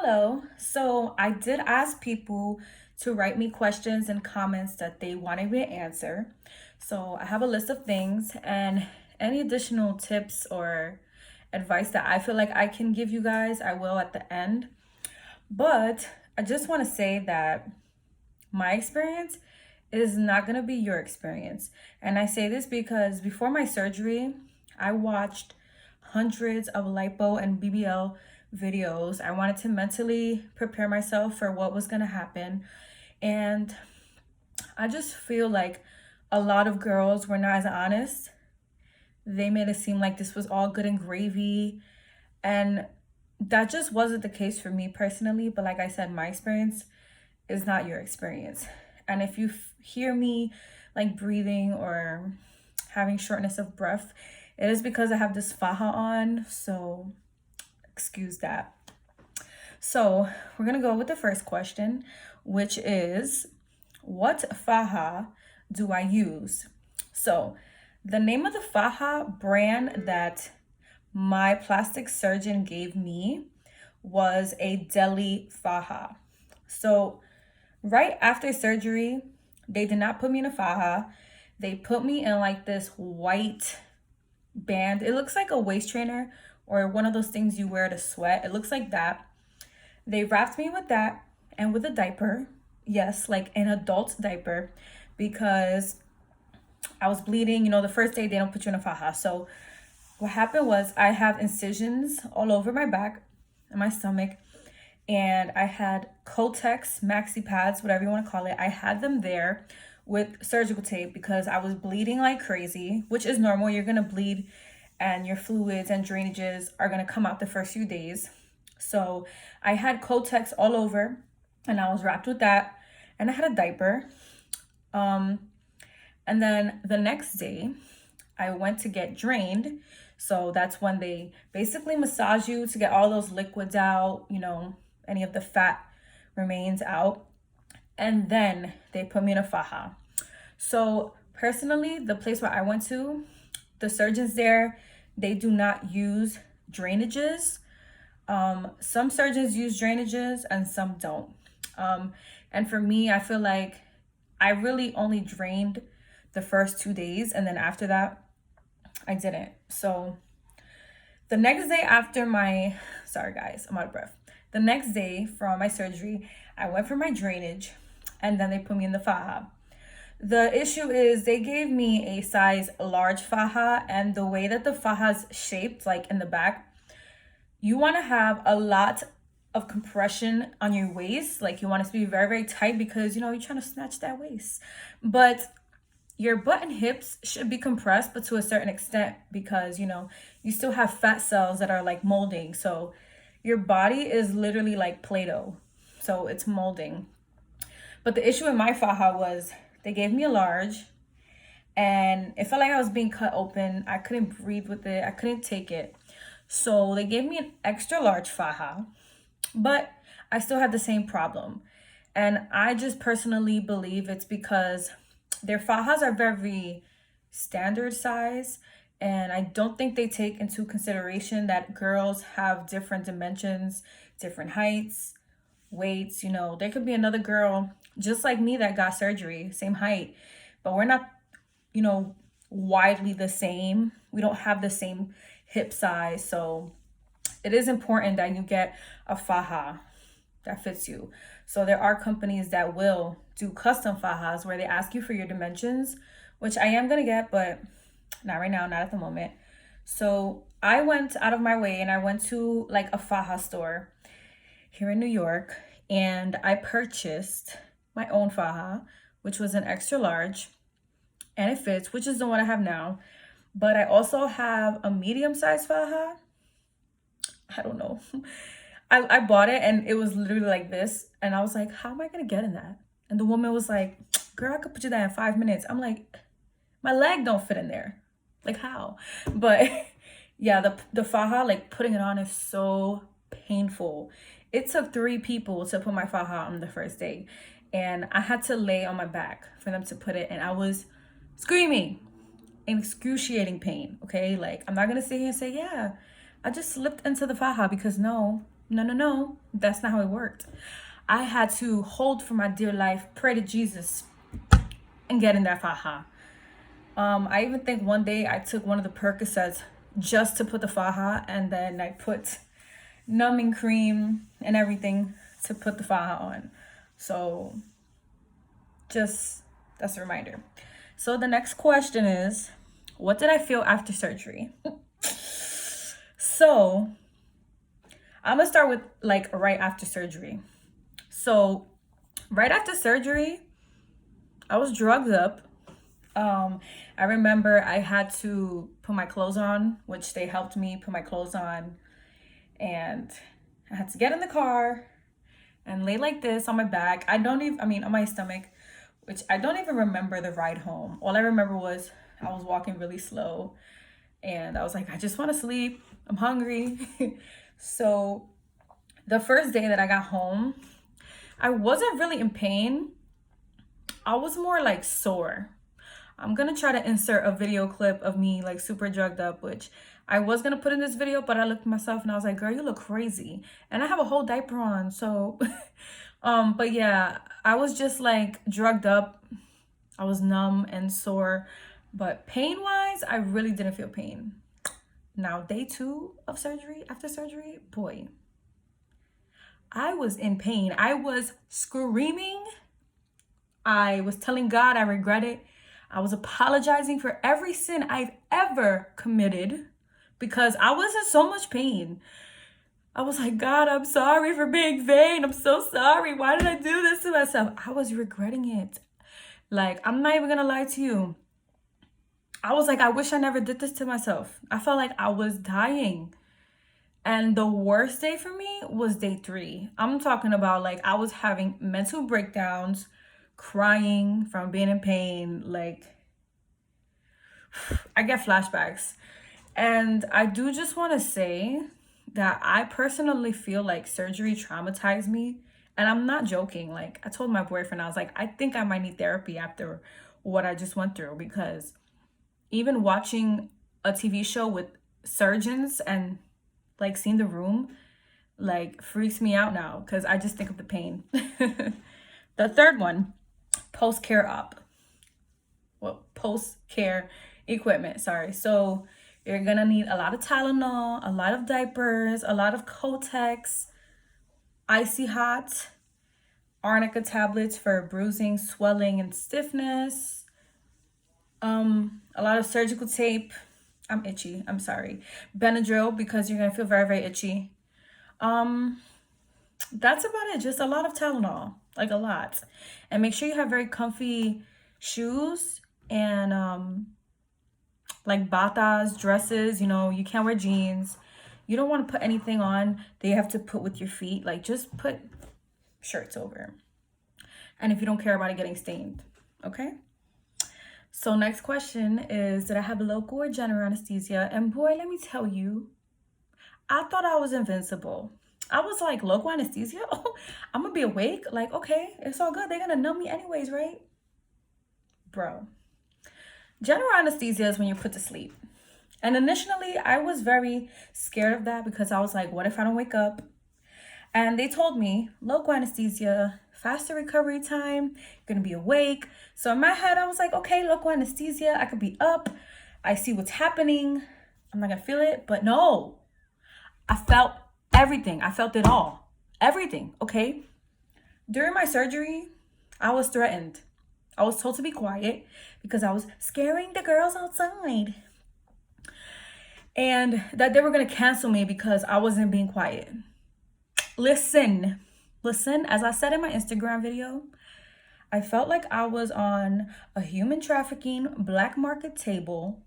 Hello. So I did ask people to write me questions and comments that they wanted me to answer. So I have a list of things and any additional tips or advice that I feel like I can give you guys, I will at the end. But I just want to say that my experience is not going to be your experience. And I say this because before my surgery, I watched hundreds of lipo and BBL videos. I wanted to mentally prepare myself for what was going to happen. And I just feel like a lot of girls were not as honest. They made it seem like this was all good and gravy. And that just wasn't the case for me personally. But like I said, my experience is not your experience. And if you hear me like breathing or having shortness of breath, it is because I have this faja on. So excuse that. So we're gonna go with the first question, which is, what faja do I use? So the name of the faja brand that my plastic surgeon gave me was a deli faja. So right after surgery, they did not put me in a faja. They put me in like this white band. It looks like a waist trainer or one of those things you wear to sweat. It looks like that. They wrapped me with that and with a diaper. Yes, like an adult diaper, because I was bleeding. The first day they don't put you in a faja. So what happened was I have incisions all over my back and my stomach, and I had Kotex maxi pads, whatever you want to call it. I had them there with surgical tape because I was bleeding like crazy, which is normal. You're going to bleed and your fluids and drainages are going to come out the first few days. So I had Kotex all over and I was wrapped with that, and I had a diaper. And then the next day I went to get drained. So that's when they basically massage you to get all those liquids out, any of the fat remains out. And then they put me in a faja. So personally, the place where I went to, the surgeons there, they do not use drainages. Some surgeons use drainages and some don't. And for me, I feel like I really only drained the first 2 days, and then after that, I didn't. So the next day after sorry guys, I'm out of breath. The next day from my surgery, I went for my drainage, and then they put me in the faja. The issue is they gave me a size large faja, and the way that the faja's shaped, like in the back, you want to have a lot of compression on your waist. Like you want it to be very, very tight because, you're trying to snatch that waist. But your butt and hips should be compressed, but to a certain extent, because, you still have fat cells that are like molding. So your body is literally like Play-Doh. So it's molding. But the issue in my faja was they gave me a large and it felt like I was being cut open. I couldn't breathe with it. I couldn't take it. So they gave me an extra large faja, but I still had the same problem. And I just personally believe it's because their fajas are very standard size, and I don't think they take into consideration that girls have different dimensions, different heights, weights. There could be another girl just like me that got surgery, same height, but we're not, widely the same. We don't have the same hip size. So it is important that you get a faja that fits you. So there are companies that will do custom fajas where they ask you for your dimensions, which I am going to get, but not right now, not at the moment. So I went out of my way and I went to like a faja store here in New York, and I purchased my own faja, which was an extra large, and it fits, which is the one I have now. But I also have a medium-sized faja. I don't know. I bought it and it was literally like this. And I was like, how am I going to get in that? And the woman was like, girl, I could put you there in 5 minutes. I'm like, my leg don't fit in there. Like how? But yeah, the faja, like putting it on is so painful. It took 3 people to put my faja on the first day. And I had to lay on my back for them to put it. And I was screaming in excruciating pain. Okay. Like I'm not going to sit here and say, yeah, I just slipped into the faja, because no, No, no, no. That's not how it worked. I had to hold for my dear life, pray to Jesus, and get in that faja. I even think one day I took one of the Percocets just to put the faja, and then I put numbing cream and everything to put the faja on. So just that's a reminder. So the next question is, what did I feel after surgery? So I'm gonna start with like right after surgery. So right after surgery, I was drugged up. I remember I had to put my clothes on, which they helped me put my clothes on, and I had to get in the car and lay like this on my back. I mean, on my stomach, which I don't even remember the ride home. All I remember was I was walking really slow and I was like, I just want to sleep. I'm hungry. So the first day that I got home, I wasn't really in pain. I was more like sore. I'm gonna try to insert a video clip of me like super drugged up, which I was gonna put in this video, but I looked at myself and I was like, girl, you look crazy. And I have a whole diaper on, so but yeah, I was just like drugged up. I was numb and sore, but pain-wise, I really didn't feel pain. Now, day 2 of surgery, after surgery, boy, I was in pain. I was screaming. I was telling God I regret it. I was apologizing for every sin I've ever committed because I was in so much pain. I was like, God, I'm sorry for being vain. I'm so sorry. Why did I do this to myself? I was regretting it. Like, I'm not even gonna lie to you. I was like, I wish I never did this to myself. I felt like I was dying. And the worst day for me was day 3. I'm talking about like I was having mental breakdowns, crying from being in pain. Like, I get flashbacks. And I do just want to say that I personally feel like surgery traumatized me. And I'm not joking. Like, I told my boyfriend, I was like, I think I might need therapy after what I just went through, because even watching a TV show with surgeons and like seeing the room like freaks me out now because I just think of the pain. The third one, post-care op. Well, post-care equipment, sorry. So you're gonna need a lot of Tylenol, a lot of diapers, a lot of Kotex, icy hot, arnica tablets for bruising, swelling, and stiffness. A lot of surgical tape. I'm itchy. I'm sorry. Benadryl because you're gonna feel very, very itchy. That's about it. Just a lot of Tylenol, like a lot. And make sure you have very comfy shoes and like batas, dresses. You know, you can't wear jeans. You don't want to put anything on that you have to put with your feet. Like, just put shirts over. And if you don't care about it getting stained, okay? So next question is, did I have local or general anesthesia? And boy, let me tell you, I thought I was invincible. I was like, local anesthesia? Oh, I'm gonna be awake? Like, okay, it's all good. They're gonna numb me anyways, right? Bro. General anesthesia is when you're put to sleep. And initially, I was very scared of that because I was like, what if I don't wake up? And they told me, local anesthesia, faster recovery time, you're gonna be awake. So in my head, I was like, okay, local anesthesia, I could be up. I see what's happening. I'm not gonna feel it, but no. I felt everything. I felt it all. Everything, okay? During my surgery, I was threatened. I was told to be quiet because I was scaring the girls outside. And that they were gonna cancel me because I wasn't being quiet. Listen, as I said in my Instagram video, I felt like I was on a human trafficking black market table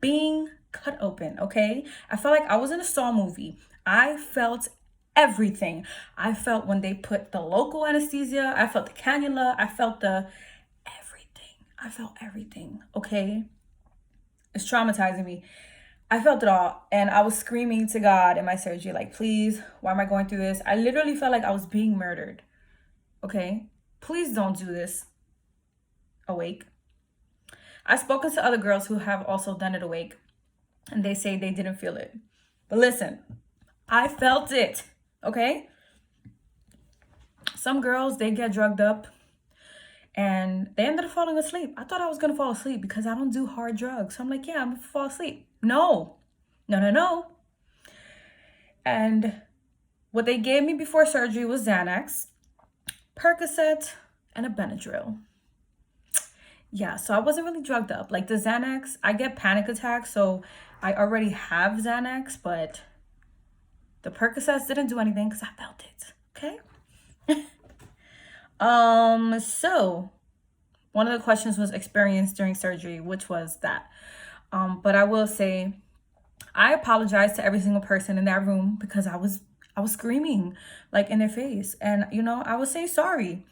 being cut open, okay? I felt like I was in a Saw movie. I felt everything. I felt when they put the local anesthesia, I felt the cannula, I felt everything. I felt everything, okay? It's traumatizing me. I felt it all, and I was screaming to God in my surgery, like, please, why am I going through this? I literally felt like I was being murdered, okay? Please don't do this awake. I've spoken to other girls who have also done it awake, and they say they didn't feel it. But listen, I felt it, okay? Some girls, they get drugged up and they ended up falling asleep. I thought I was gonna fall asleep because I don't do hard drugs. So I'm like, yeah, I'm gonna fall asleep. No, no, no, no. And what they gave me before surgery was Xanax, Percocet, and a Benadryl. Yeah, so I wasn't really drugged up. Like the Xanax, I get panic attacks, so I already have Xanax, but the Percocets didn't do anything because I felt it. Okay. So one of the questions was experience during surgery, which was that. But I will say I apologize to every single person in that room because I was screaming like in their face. And I was saying sorry.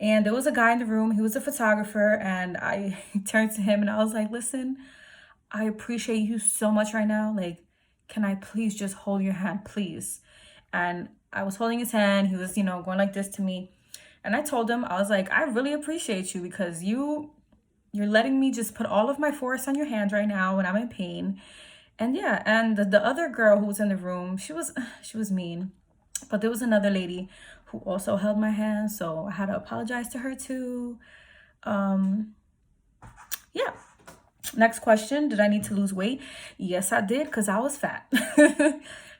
And there was a guy in the room, he was a photographer, and I turned to him and I was like, listen, I appreciate you so much right now. Like, can I please just hold your hand, please? And I was holding his hand. He was, going like this to me. And I told him, I was like, I really appreciate you because you're letting me just put all of my force on your hand right now when I'm in pain. And yeah, and the other girl who was in the room, she was mean. But there was another lady who also held my hand, so I had to apologize to her too. Yeah. Next question, did I need to lose weight? Yes, I did, because I was fat.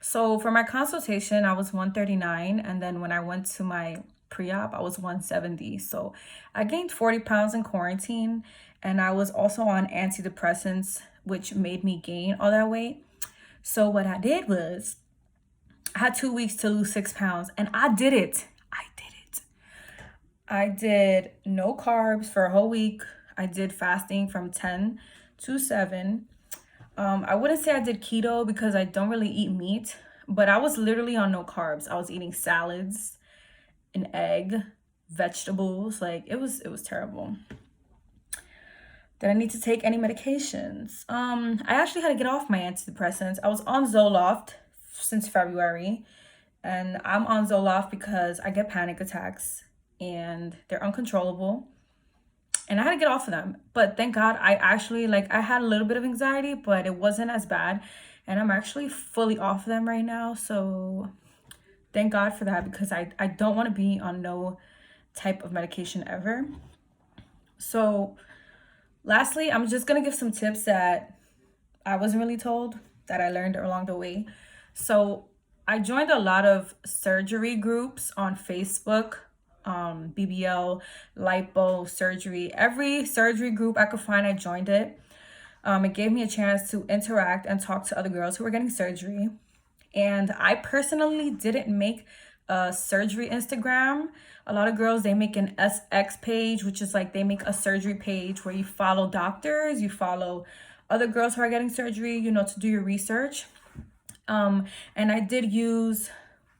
So for my consultation, I was 139, and then when I went to my pre-op, I was 170. So I gained 40 pounds in quarantine, and I was also on antidepressants, which made me gain all that weight. So what I did was I had 2 weeks to lose 6 pounds, and I did it. I did no carbs for a whole week. I did fasting from 10 to 7. I wouldn't say I did keto because I don't really eat meat, but I was literally on no carbs. I was eating salads, an egg, vegetables. Like it was terrible. Did I need to take any medications? I actually had to get off my antidepressants. I was on Zoloft since February, and I'm on Zoloft because I get panic attacks and they're uncontrollable, and I had to get off of them. But thank God, I actually I had a little bit of anxiety, but it wasn't as bad, and I'm actually fully off of them right now. So thank God for that, because I don't want to be on no type of medication ever. So lastly, I'm just gonna give some tips that I wasn't really told, that I learned along the way. So I joined a lot of surgery groups on Facebook, BBL, Lipo, surgery. Every surgery group I could find, I joined it. It gave me a chance to interact and talk to other girls who were getting surgery. And I personally didn't make a surgery Instagram. A lot of girls, they make an SX page, which is they make a surgery page where you follow doctors, you follow other girls who are getting surgery, to do your research. And I did use,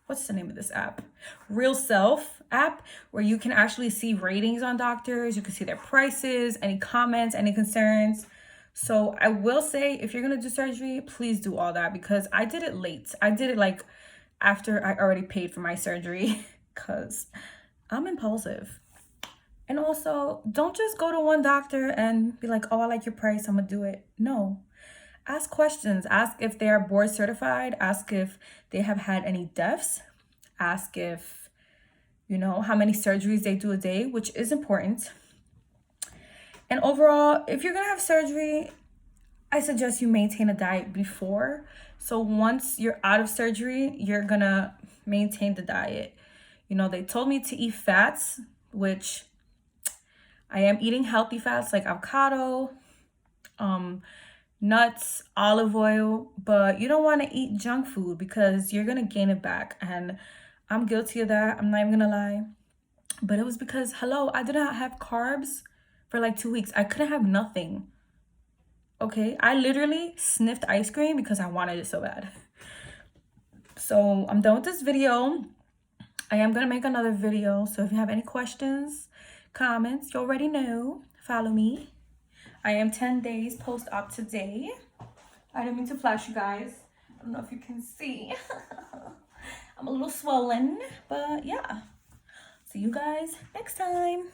what's the name of this app? Real Self app, where you can actually see ratings on doctors. You can see their prices, any comments, any concerns. So I will say, if you're going to do surgery, please do all that, because I did it late. I did it after I already paid for my surgery because I'm impulsive. And also, don't just go to one doctor and be like, oh, I like your price, I'm going to do it. No. Ask questions. Ask if they are board certified. Ask if they have had any deaths. Ask if, how many surgeries they do a day, which is important. And overall, if you're going to have surgery, I suggest you maintain a diet before. So once you're out of surgery, you're going to maintain the diet. They told me to eat fats, which I am eating healthy fats like avocado, nuts, olive oil, but you don't want to eat junk food because you're going to gain it back. And I'm guilty of that. I'm not even going to lie. But it was because, hello, I did not have carbs for 2 weeks. I couldn't have nothing. Okay? I literally sniffed ice cream because I wanted it so bad. So I'm done with this video. I am going to make another video. So if you have any questions, comments, you already know. Follow me. I am 10 days post-op today. I didn't mean to flash you guys. I don't know if you can see. I'm a little swollen, but yeah. See you guys next time.